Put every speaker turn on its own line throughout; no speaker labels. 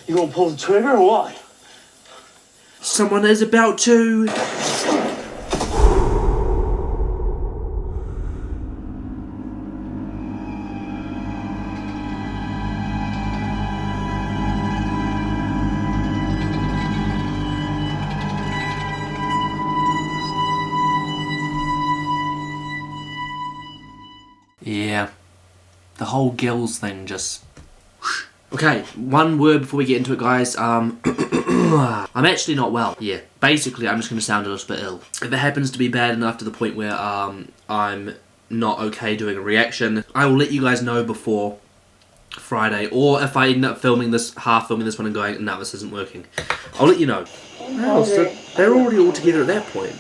You gonna pull the trigger or what?
Someone is about to... Yeah, the whole gills thing just... Okay, one word before we get into it, guys. I'm actually not well. Yeah, basically I'm just going to sound a little bit ill. If it happens to be bad enough to the point where I'm not okay doing a reaction, I will let you guys know before Friday. Or if I end up filming this, half filming this one and going, no, this isn't working, I'll let you know. Wow, so they're already all together at that point.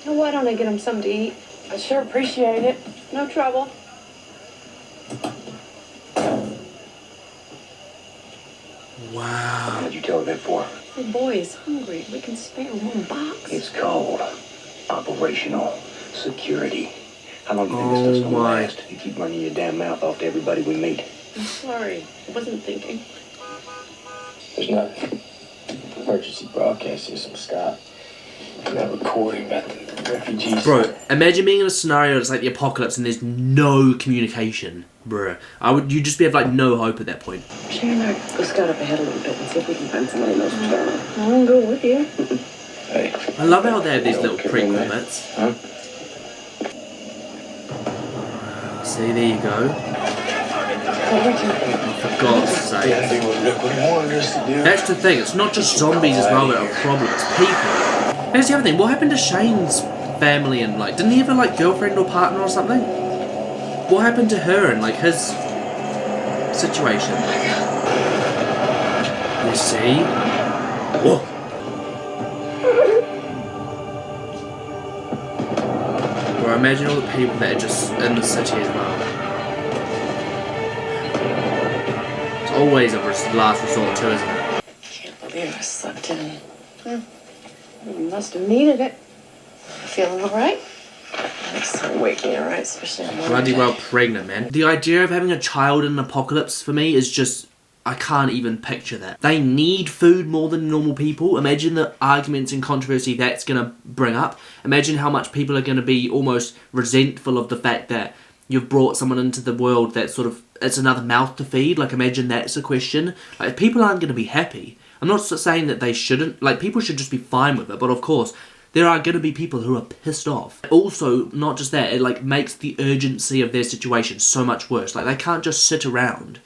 Well, why don't I get them something to eat? I sure appreciate it. No trouble.
Wow.
What'd you tell that for?
The boy is hungry. We can spare one box.
It's called operational security. How long do you think this stuff's gonna last? You keep running your damn mouth off to everybody we meet.
I'm sorry. I wasn't thinking.
There's nothing. Emergency broadcast here, some Scott. That recording about the refugees.
Bro, imagine being in a scenario that's like the apocalypse and there's no communication. Bruh. You'd just have like no hope at that point.
Shane and I go scout up ahead a little bit and see if we can find somebody who knows what's going on. I won't go with you.
Hey.
I love how they have these little prequel bits.
Huh?
See, there you go. For God's sake. That's the thing, it's not just zombies as well that are a problem, it's people. Here's the other thing, what happened to Shane's family and like, didn't he have a like girlfriend or partner or something? What happened to her and like his situation? You see? Whoa. Bro, imagine all the people that are just in the city as well. It's always a last resort too, isn't it?
Can't believe I slept in. You must have needed it. Feeling alright? Thanks for waking alright, especially on
Bloody well pregnant, man. The idea of having a child in an apocalypse for me is just... I can't even picture that. They need food more than normal people. Imagine the arguments and controversy that's going to bring up. Imagine how much people are going to be almost resentful of the fact that you've brought someone into the world that sort of... It's another mouth to feed. Like, imagine that's a question. Like, people aren't going to be happy. I'm not saying that they shouldn't. Like, people should just be fine with it. But, of course, there are going to be people who are pissed off. Also, not just that, it, like, makes the urgency of their situation so much worse. Like, they can't just sit around.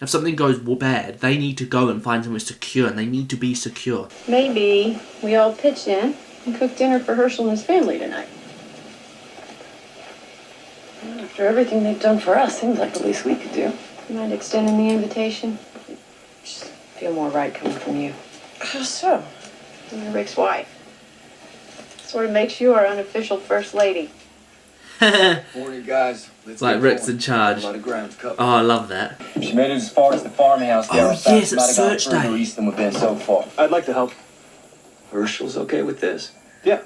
If something goes bad, they need to go and find somewhere secure, and they need to be secure.
Maybe we all pitch in and cook dinner for Herschel and his family tonight. After everything they've done for us, seems like the least we could do. You mind extending the invitation? Just feel more right coming from you. How so? You're Rick's wife. Sort of makes you our unofficial first lady.
Morning, guys. Let's
like Rick's in charge.
A lot of ground's covered.
Oh, I love that.
She made it as far as the farmhouse.
Oh, yes, it's search day.
East than we've been so far.
I'd like to help.
Herschel's okay with this?
Yeah.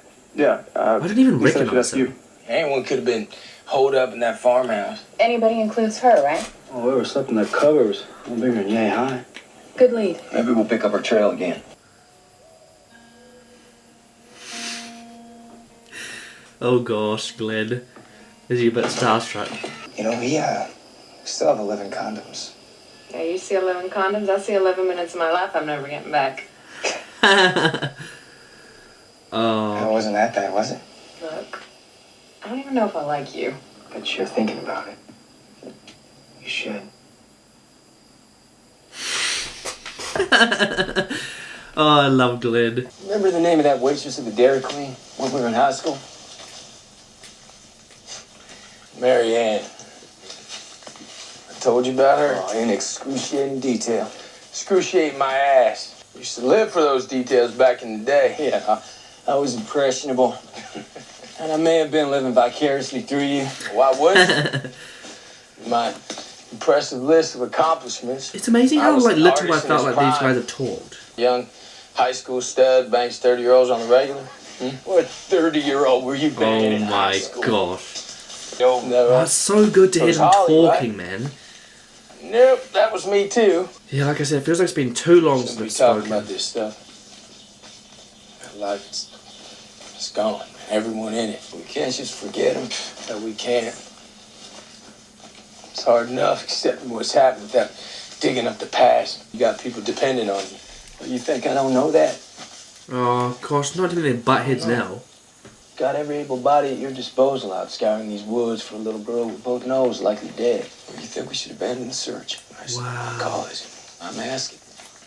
I didn't even recognize him.
Anyone could have been holed up in that farmhouse.
Anybody includes her, right?
Oh, whoever slept in that cover was no bigger than yay high.
Good lead.
Maybe we'll pick up our trail again.
Oh gosh, Glenn. Is he a bit starstruck?
You know, we still have 11 condoms.
Yeah, you see 11 condoms, I see 11 minutes of my life I'm never getting back.
Oh.
It wasn't that bad, was it?
Look, I don't even know if I like you.
But you're thinking about it. You should.
Oh, I love Glenn.
Remember the name of that waitress at the Dairy Queen when we were in high school? Mary Ann. I told you about her? Oh, in excruciating detail. Excruciating my ass. Used to live for those details back in the day. Yeah, I was impressionable. And I may have been living vicariously through you. Why wouldn't my impressive list of accomplishments.
It's amazing how like little I felt like these guys have talked.
Young high school stud bangs 30-year-olds on the regular. What 30-year-old were you banging in high school?
Oh my gosh.
Yo,
It's so good to hear them talking, man.
Nope, that was me too.
Yeah, like I said, it feels like it's been too long since
Shouldn't be
we've
talking
spoken.
about this stuff. That life's it's gone. Everyone in it. We can't just forget them. No, we can't. It's hard enough accepting what's happened without digging up the past. You got people depending on you. Well, you think I don't know that?
Oh, gosh, not even in butt heads now.
Got every able body at your disposal out scouring these woods for a little girl with both noses likely dead.
Well, you think we should abandon the search? I said,
Wow.
Cause. I'm asking.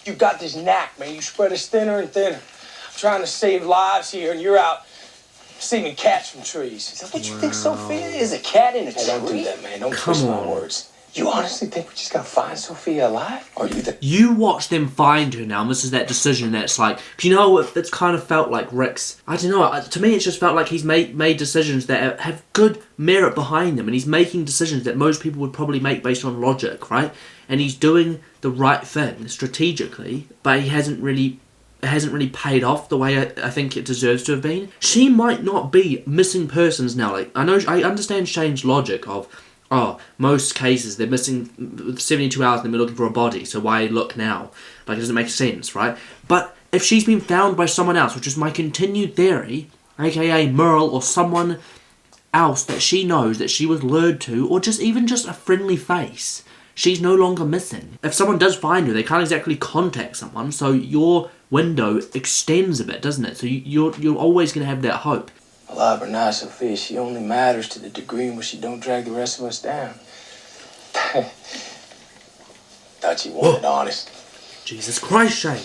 You got this knack, man. You spread us thinner and thinner. I'm trying to save lives here, and you're out saving cats from trees. Is that what you think Sophia is? A cat in a tree?
Hey, don't do that, man. Don't
Come
twist my
on.
words. You honestly think we just gotta find Sophia alive? Or you think...
You watch them find her now, and this is that decision that's like... Do you know, it's kind of felt like Rick's... I don't know, to me it's just felt like he's made decisions that have good merit behind them, and he's making decisions that most people would probably make based on logic, right? And he's doing the right thing, strategically, but it hasn't really paid off the way I think it deserves to have been. She might not be missing persons now. Like, I understand Shane's logic of... Oh, most cases, they're missing 72 hours and they're looking for a body, so why look now? Like, it doesn't make sense, right? But if she's been found by someone else, which is my continued theory, aka Merle or someone else that she knows that she was lured to, or even just a friendly face, she's no longer missing. If someone does find her, they can't exactly contact someone, so your window extends a bit, doesn't it? So you're always going to have that hope.
Alive or not, Sophia, she only matters to the degree in which she don't drag the rest of us down. Thought you wanted honest.
Jesus Christ, Shane.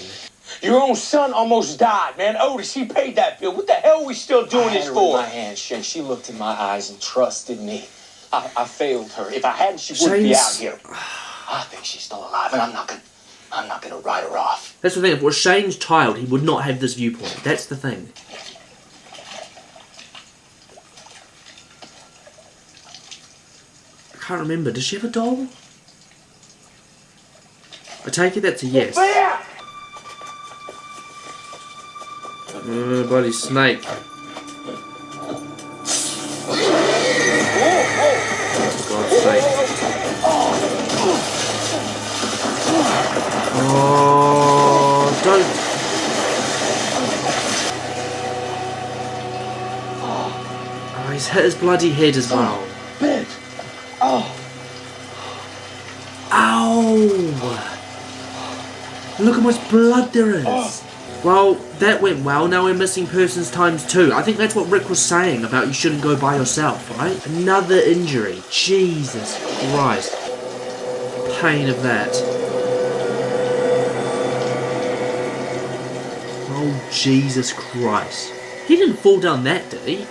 Your own son almost died, man. Otis, he paid that bill. What the hell are we still doing this for?
I had her in my hand, Shane. She looked in my eyes and trusted me. I failed her. If I hadn't, she wouldn't be out here. I think she's still alive, and I'm not gonna write her off.
That's the thing, if it was Shane's child, he would not have this viewpoint. That's the thing. I can't remember. Does she have a doll? I take it that's a yes. Bloody snake. For God's sake. Oh, don't. Oh, he's hit his bloody head as well.
Bitch. Oh.
Ow! Look how much blood there is. Well, that went well. Now we're missing persons times 2. I think that's what Rick was saying about you shouldn't go by yourself, right? Another injury. Jesus Christ. Pain of that. Oh, Jesus Christ. He didn't fall down that, did he?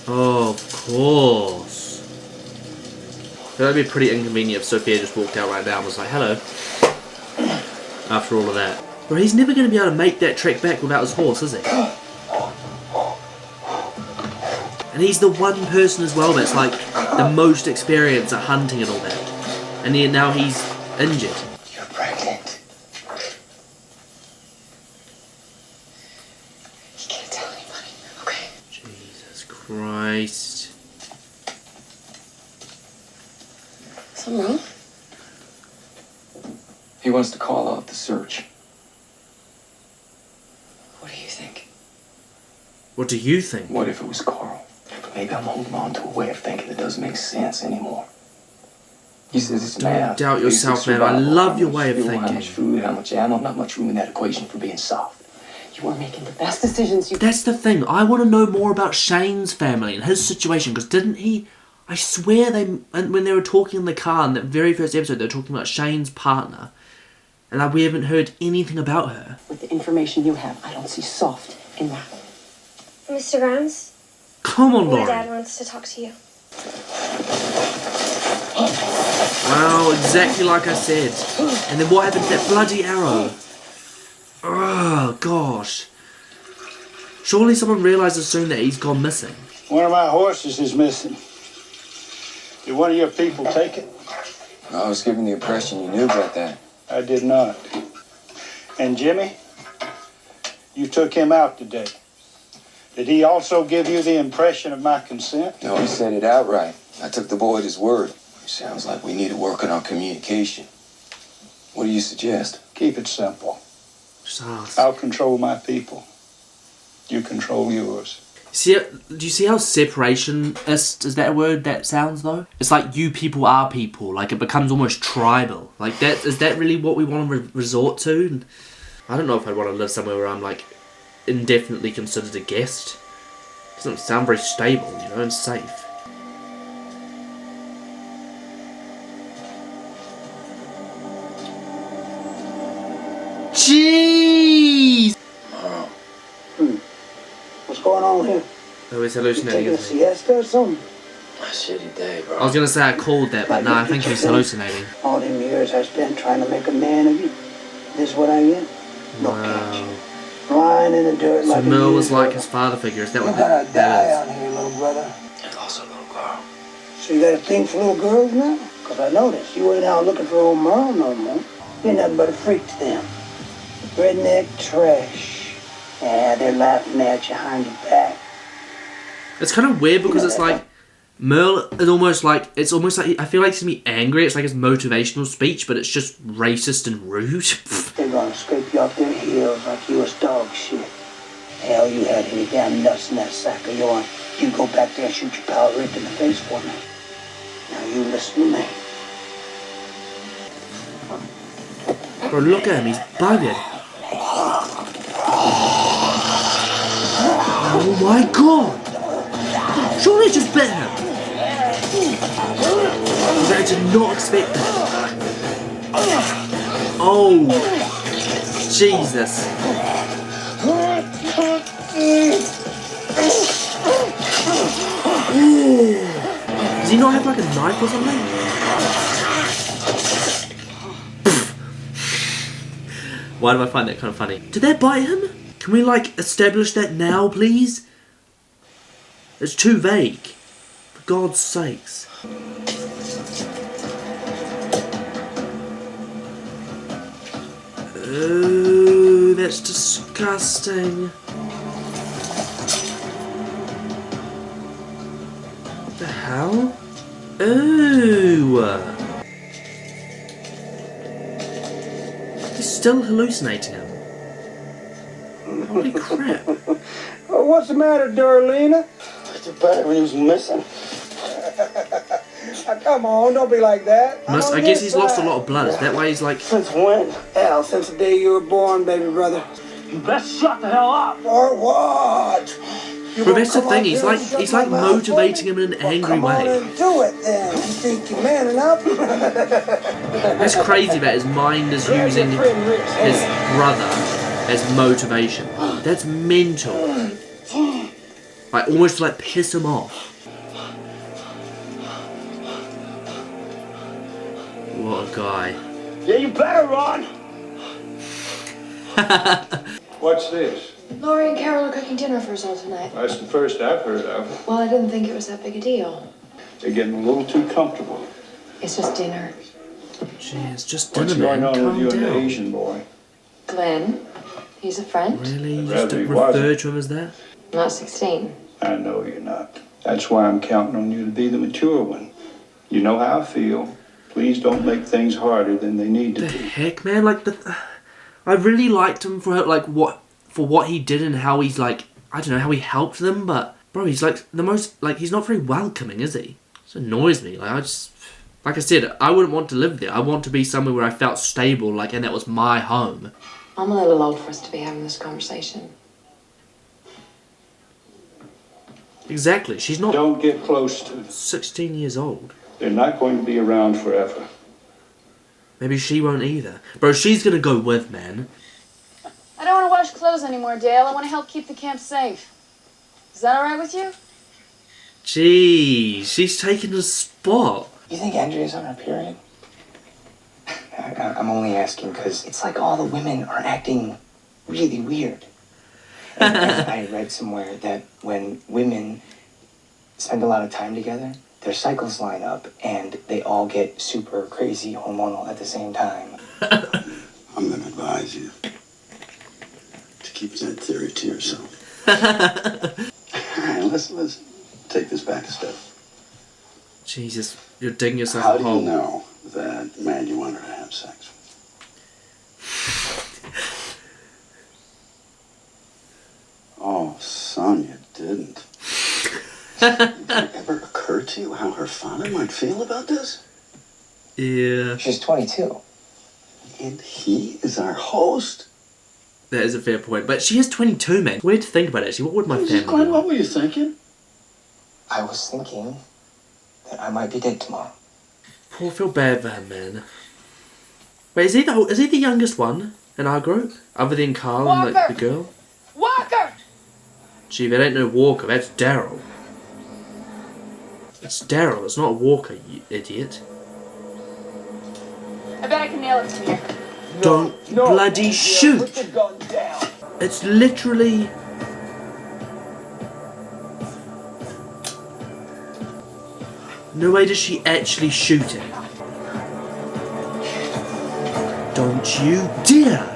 Oh, of course. That would be pretty inconvenient if Sophia just walked out right now and was like, hello. After all of that. But he's never going to be able to make that trek back without his horse, is he? And he's the one person as well that's like the most experienced at hunting and all that. And now he's injured.
You're pregnant.
You can't tell anybody, okay?
Jesus Christ.
Something wrong?
He wants to call off the search.
What do you think?
What do you think?
What if it was Carl? But maybe I'm holding on to a way of thinking that doesn't make sense anymore. He says it's math.
Don't doubt yourself, man. I love your way of thinking.
How much food, how much ammo, not much room in that equation for being soft.
You are making the best decisions you
That's the thing. I want to know more about Shane's family and his situation, because didn't he... I swear when they were talking in the car in that very first episode, they were talking about Shane's partner. And like, we haven't heard anything about her.
With the information you have, I don't see soft in that.
Mr. Grimes,
Come on,
my
Lauren.
dad wants to talk to you.
Well, exactly like I said. And then what happened to that bloody arrow? Oh, gosh. Surely someone realises soon that he's gone missing.
One of my horses is missing. Did one of your people take it?
I was given the impression you knew about that.
I did not. And Jimmy, you took him out today. Did he also give you the impression of my consent?
No, he said it outright. I took the boy at his word.
Sounds like we need to work on our communication. What do you suggest?
Keep it simple.
Just ask.
I'll control my people. You control yours.
See, do you see how separationist is that a word that sounds though? It's like you people are people. Like it becomes almost tribal. Like that is that really what we want to resort to? And I don't know if I'd want to live somewhere where I'm like indefinitely considered a guest. It doesn't sound very stable, you know, and safe. Jeez!
What's going on here?
Oh, he's hallucinating,
Taking a
isn't he?
siesta or something?
A shitty day, bro.
I was gonna say I called that, but no, I think he's hallucinating.
All them years I spent trying to make a man of you. This is what I get? No
Wow.
catch. Lying in the dirt
So
like a
Merle was
usual.
like his father figure. Is that
You
what
gotta die
that
out here, little brother.
And also, little girl.
So you got a thing for little girls now? Because I noticed you ain't out looking for old Merle no more. You're nothing but a freak to them. Redneck trash. Yeah, they're laughing at you behind your back.
is? It's kind of weird because it's like Merle is almost like I feel like he's gonna be angry. It's like his motivational speech, but it's just racist and rude.
They're gonna scrape you off their heels like you was dog shit. Hell, you had any damn nuts in that sack of yours. You go back there and shoot your pal right in the face for me. Now you listen to me.
Bro, look at him. He's bugging. Oh my god! Surely it just bit him! I did not expect that. Oh! Jesus. Does he not have like a knife or something? Why do I find that kind of funny? Did that bite him? Can we like establish that now, please? It's too vague. For God's sakes. Oh, that's disgusting. What the hell? Ooh. He's still hallucinating him. Holy crap.
Oh, what's the matter, Darlena?
Too bad when he was missing.
Come on, don't be like that.
I guess he's lost a lot of blood. Is that why he's like...
Since when?
Hell, since the day you were born, baby brother.
You best shut the hell up.
Or what?
Bro, that's the thing. He's like motivating him in an angry
Come on
way.
and do it then. You think you're man enough?
That's crazy that his mind is using his brother as motivation. That's mental. Like, almost to, like, piss him off. What a guy.
Yeah, you better run.
What's this?
Laurie and Carol are cooking dinner for us all tonight.
That's the first I've heard of.
Well, I didn't think it was that big a deal.
They're getting a little too comfortable.
It's just dinner.
Jeez, just
What's
dinner,
going
man.
on with
Calm
you and the
down.
Asian boy?
Glenn, he's a friend.
Really? You
Rather
just
he
refer
wasn't.
to him as that?
I'm not 16.
I know you're not. That's why I'm counting on you to be the mature one. You know how I feel. Please don't make things harder than they need to
The
be.
heck, man? Like, I really liked him for like what he did and how he's like, I don't know, how he helped them, but bro, he's like the most, like, he's not very welcoming, is he? It annoys me. Like, like I said, I wouldn't want to live there. I want to be somewhere where I felt stable, like, and that was my home.
I'm a little old for us to be having this conversation.
Exactly. She's not
Don't get close to them.
16 years old.
They're not going to be around forever.
Maybe she won't either. Bro, she's gonna go with, man.
I don't want to wash clothes anymore, Dale. I want to help keep the camp safe. Is that all right with you?
Jeez, she's taking the spot.
You think Andrea's on her period? I'm only asking because it's like all the women are acting really weird. And I read somewhere that when women spend a lot of time together, their cycles line up and they all get super crazy hormonal at the same time.
I'm gonna advise you to keep that theory to yourself. All right, let's take this back a step.
Jesus, you're digging yourself
How
a
do you
hole.
know that man you want her to have sex with? Oh, son, you didn't. Did it ever occur to you how her father might feel about this?
Yeah.
She's 22.
And he is our host?
That is a fair point. But she is 22, man. Weird to think about, actually. What would my family
Glenn,
do?
what were you thinking?
I was thinking that I might be dead tomorrow.
I feel bad for him, man. Wait, is he the youngest one in our group? Other than Carl and like, the girl?
Walker!
Gee, that ain't no Walker, that's Daryl. It's Daryl, it's not Walker, you idiot.
I bet I can nail it from here.
Don't bloody shoot!
Put the gun down.
It's literally... No way does she actually shoot him. Don't you dare!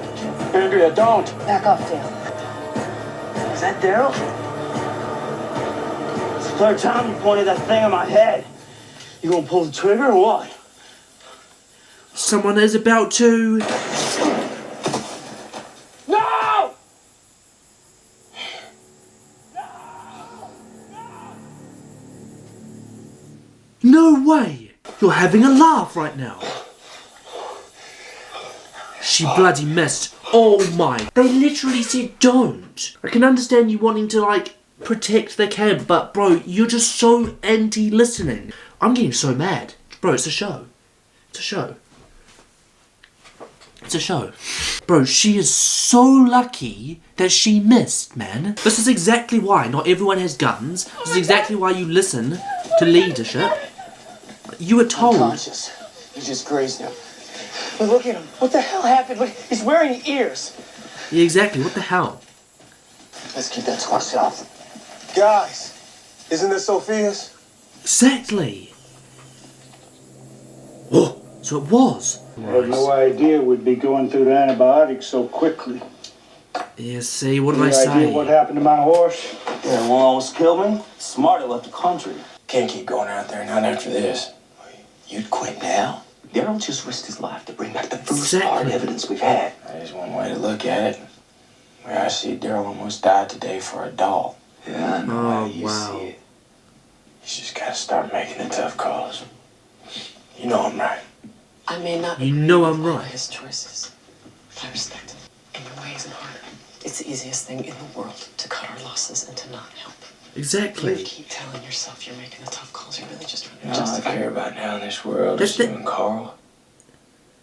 Andrea, don't.
Back off, Dale. Is that Daryl? It's the third time you pointed that thing on my head. You gonna pull the trigger or what?
Someone is about to...
No!
No way! You're having a laugh right now. She bloody missed. Oh my. They literally said don't. I can understand you wanting to like protect the camp, but bro, you're just so anti-listening. I'm getting so mad. Bro, it's a show. It's a show. It's a show. Bro, she is so lucky that she missed, man. This is exactly why not everyone has guns. This is exactly why you listen to leadership. You were told.
Unconscious. He just grazed him. But look at him. What the hell happened? Look, he's wearing ears.
Yeah, exactly. What the hell?
Let's keep that to ourselves.
Guys, isn't this Sophia's?
Exactly. Oh, so it was.
I had no idea we'd be going through the antibiotics so quickly.
Yeah, see, what did I
Any
say?
idea what happened to my horse?
Yeah, one almost killed me. Smart, he left the country.
Can't keep going out there, not after this.
You'd quit now? Daryl just risked his life to bring back the first
Exactly.
hard evidence we've had.
That is one way to look at it. Where I see Daryl almost died today for a doll.
Yeah, I know
Oh,
how you
wow.
see it.
You just gotta start making the tough calls. You know I'm right.
I may not
You
agree
know
with
I'm
all
right.
his choices, but I respect him. And your way isn't hard. It's the easiest thing in the world to cut our losses and to not help. You
Exactly.
keep telling yourself you're making the tough calls. You're really just trying to
All I
justify.
care about now in this world
That's
is
the-
you and Carl.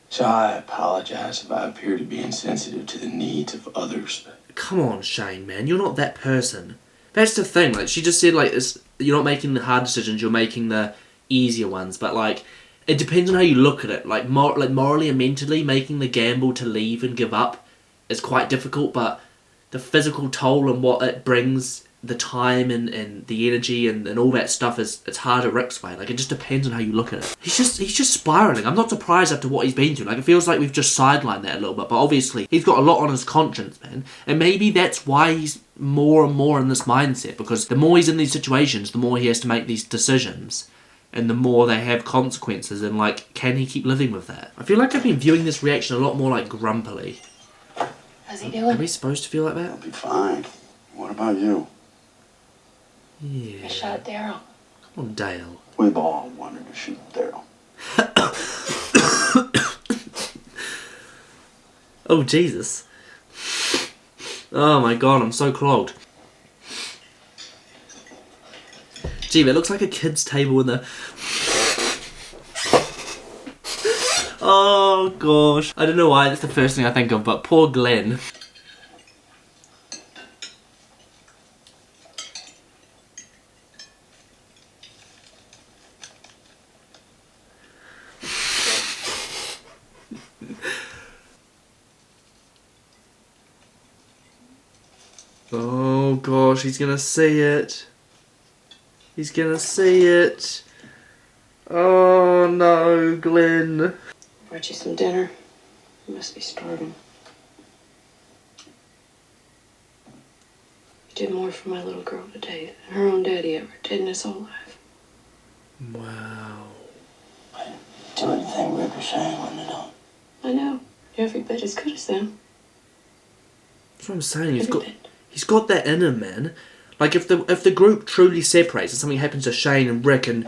So I apologize if I appear to be insensitive to the needs of others.
Come on, Shane, man. You're not that person. That's the thing. Like, she just said, like, you're not making the hard decisions. You're making the easier ones. But, like, it depends on how you look at it. Like, morally and mentally, making the gamble to leave and give up is quite difficult. But the physical toll and what it brings, the time and the energy and all that stuff it's hard to Rick's way. Like, it just depends on how you look at it. He's just spiraling. I'm not surprised after what he's been through. Like, it feels like we've just sidelined that a little bit, but obviously he's got a lot on his conscience, man. And maybe that's why he's more and more in this mindset, because the more he's in these situations, the more he has to make these decisions, and the more they have consequences, and like, can he keep living with that? I feel like I've been viewing this reaction a lot more like grumpily.
How's he
Are
doing?
we supposed to feel like that?
I'll be fine. What about you?
Yeah.
I shot Daryl.
Come on, Dale.
We've all wanted to shoot Daryl.
Oh, Jesus. Oh my god, I'm so clogged. Gee, it looks like a kid's table in there. Oh gosh. I don't know why that's the first thing I think of, but poor Glenn. Oh gosh, he's gonna see it. He's gonna see it. Oh no, Glenn.
Brought you some dinner. You must be starving. You did more for my little girl today than her own daddy ever did in his whole life.
Wow.
Do anything Ricochet when they don't.
I know. You're every bit as good as them.
That's what I'm saying. He's got that in him, man. Like if the group truly separates and something happens to Shane and Rick, and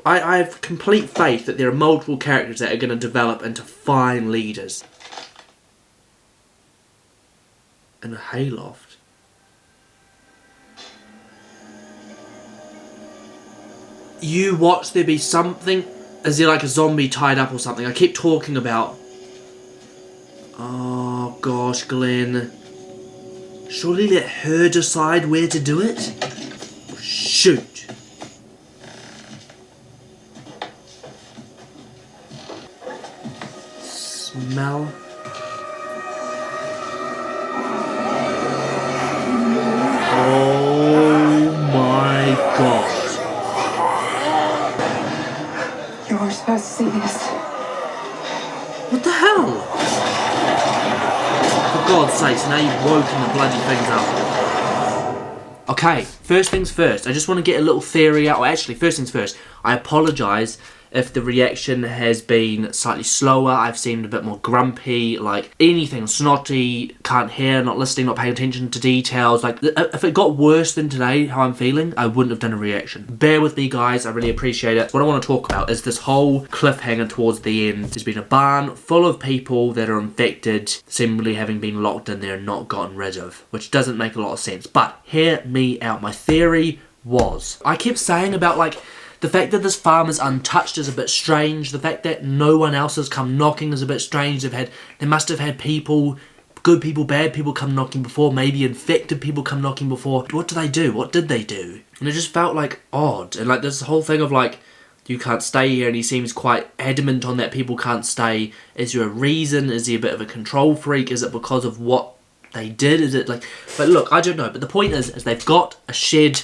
I have complete faith that there are multiple characters that are going to develop into fine leaders. In a hayloft. You watch there be something. Is there like a zombie tied up or something? I keep talking about. Oh gosh, Glenn. Surely let her decide where to do it? Shoot. Smell. Oh my god.
You were supposed to see this.
What the hell? For God's sakes, now you've woken the bloody things up. Okay, first things first. I just want to get a little theory out. Or actually, first things first. I apologise if the reaction has been slightly slower. I've seemed a bit more grumpy, like anything snotty, can't hear, not listening, not paying attention to details. Like, if it got worse than today, how I'm feeling, I wouldn't have done a reaction. Bear with me, guys, I really appreciate it. What I want to talk about is this whole cliffhanger towards the end. There's been a barn full of people that are infected, seemingly having been locked in there and not gotten rid of, which doesn't make a lot of sense. But hear me out. My theory was, I kept saying about, like, the fact that this farm is untouched is a bit strange. The fact that no one else has come knocking is a bit strange. They must have had people, good people, bad people come knocking before. Maybe infected people come knocking before. What do they do? What did they do? And it just felt like odd. And like this whole thing of like, you can't stay here, and he seems quite adamant on that people can't stay. Is there a reason? Is he a bit of a control freak? Is it because of what they did? Is it like... But look, I don't know. But the point is they've got a shed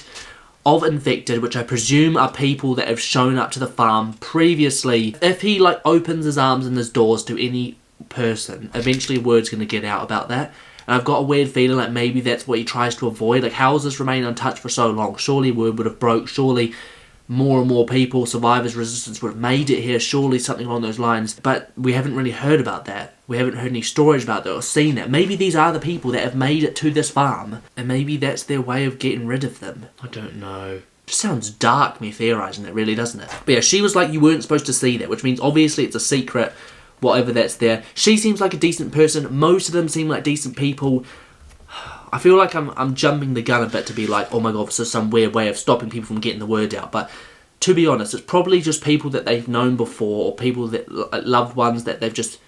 of infected, which I presume are people that have shown up to the farm previously. If he like opens his arms and his doors to any person, eventually word's going to get out about that. And I've got a weird feeling like maybe that's what he tries to avoid. Like, how has this remained untouched for so long? Surely word would have broke. Surely more and more people, survivors, resistance would have made it here. Surely something along those lines. But we haven't really heard about that. We haven't heard any stories about that or seen that. Maybe these are the people that have made it to this farm, and maybe that's their way of getting rid of them. I don't know. It just sounds dark, me theorising it, really, doesn't it? But yeah, she was like, you weren't supposed to see that, which means obviously it's a secret, whatever that's there. She seems like a decent person. Most of them seem like decent people. I feel like I'm jumping the gun a bit to be like, oh my god, this is some weird way of stopping people from getting the word out. But to be honest, it's probably just people that they've known before, or people that, loved ones that they've just...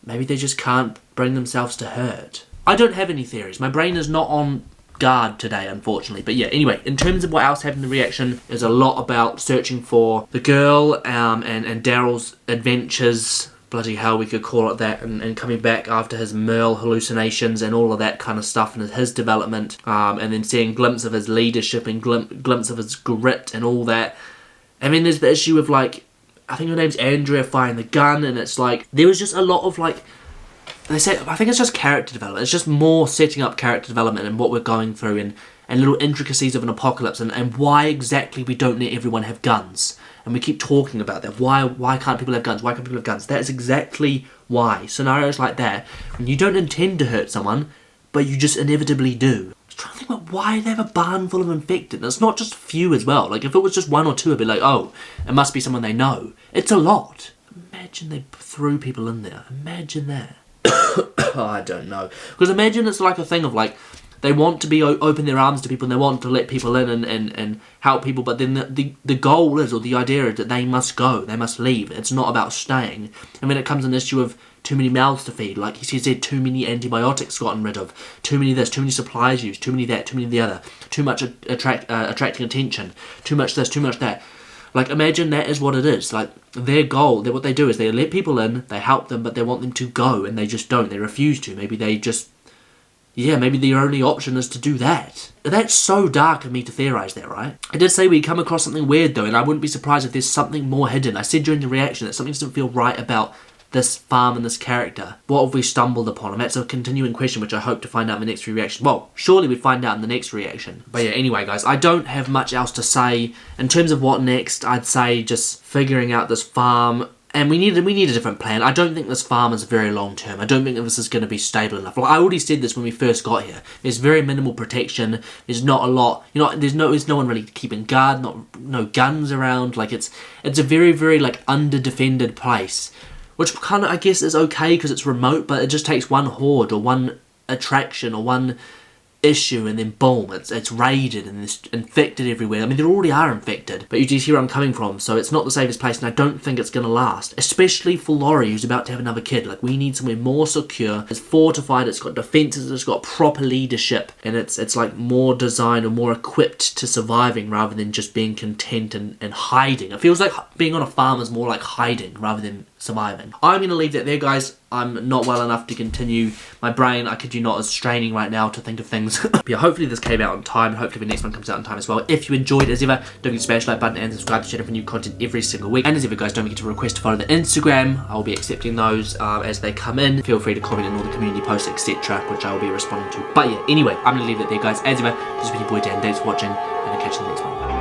Maybe they just can't bring themselves to hurt. I don't have any theories. My brain is not on guard today, unfortunately. But yeah, anyway, in terms of what else happened in the reaction, there's a lot about searching for the girl and Daryl's adventures. Bloody hell, we could call it that. And coming back after his Merle hallucinations and all of that kind of stuff and his development. And then seeing glimpse of his leadership and glimpse of his grit and all that. And then there's the issue of like... I think her name's Andrea firing the gun, and it's like, there was just a lot of like, they said, I think it's just character development. It's just more setting up character development and what we're going through and little intricacies of an apocalypse and why exactly we don't let everyone have guns. And we keep talking about that. Why can't people have guns? Why can't people have guns? That is exactly why. Scenarios like that, when you don't intend to hurt someone, but you just inevitably do. Trying to think about why they have a barn full of infected. And it's not just a few as well. Like, if it was just one or two, I'd be like, oh, it must be someone they know. It's a lot. Imagine they threw people in there. Imagine that. Oh, I don't know. Because imagine it's like a thing of, like, they want to be open their arms to people and they want to let people in and help people, but then the goal is, or the idea is that they must go. They must leave. It's not about staying. And when it comes an issue of too many mouths to feed, like he said, too many antibiotics gotten rid of, too many this, too many supplies used, too many that, too many the other, too much attracting attention, too much this, too much that. Like, imagine that is what it is. Like, their goal, what they do is they let people in, they help them, but they want them to go, and they just don't. They refuse to. Maybe they just... Yeah, maybe the only option is to do that. That's so dark of me to theorise that, right? I did say we'd come across something weird, though, and I wouldn't be surprised if there's something more hidden. I said during the reaction that something doesn't feel right about this farm and this character? What have we stumbled upon? And that's a continuing question which I hope to find out in the next reaction. Well, surely we'd find out in the next reaction. But yeah, anyway guys, I don't have much else to say. In terms of what next, I'd say just figuring out this farm. And we need a different plan. I don't think this farm is very long term. I don't think that this is going to be stable enough. Like, I already said this when we first got here. There's very minimal protection. There's not a lot. You know, there's no one really keeping guard. No guns around. Like it's a very, very like under defended place, which kind of I guess is okay because it's remote. But it just takes one horde or one attraction or one issue and then boom, it's raided and it's infected everywhere. I mean, they already are infected, but you just hear where I'm coming from, so it's not the safest place, and I don't think it's going to last, especially for Laurie, who's about to have another kid. Like, we need somewhere more secure. It's fortified, it's got defenses, it's got proper leadership, and it's like more designed or more equipped to surviving rather than just being content and hiding. It feels like being on a farm is more like hiding rather than surviving. I'm going to leave that there, guys. I'm not well enough to continue. My brain, I kid you not, is straining right now to think of things. But yeah, hopefully this came out on time. Hopefully the next one comes out on time as well. If you enjoyed, as ever, don't forget to smash the like button and subscribe to the channel for new content every single week. And as ever, guys, don't forget to request to follow the Instagram. I will be accepting those as they come in. Feel free to comment on all the community posts, etc., which I will be responding to. But yeah, anyway, I'm going to leave it there, guys. As ever, this has been your boy Dan. Thanks for watching, and I'll catch you in the next one.